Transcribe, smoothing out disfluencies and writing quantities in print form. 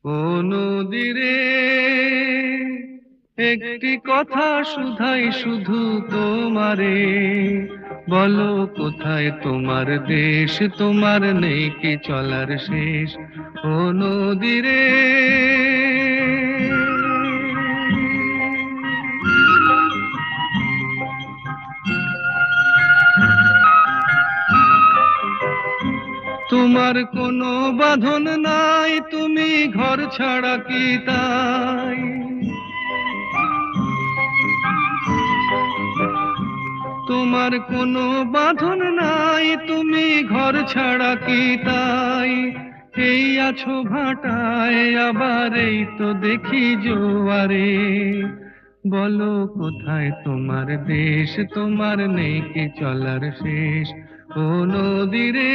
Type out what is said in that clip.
ও নদীরে একটি কথা শুধাই শুধু তোমারে, বলো কোথায় তোমার দেশ, তোমার নেই কি চলার শেষ। ও নদীরে তোমার কোনো বাঁধন নাই, তুমি ঘর ছাড়া কি তাই। তোমার কোনো বাঁধন নাই, তুমি ঘর ছাড়া কি তাই। এই আছো ভাটায়, আবার এই তো দেখি জোয়ারে, বলো কোথায় তোমার দেশ, তোমার নেই কি চলার শেষ। ও নদীরে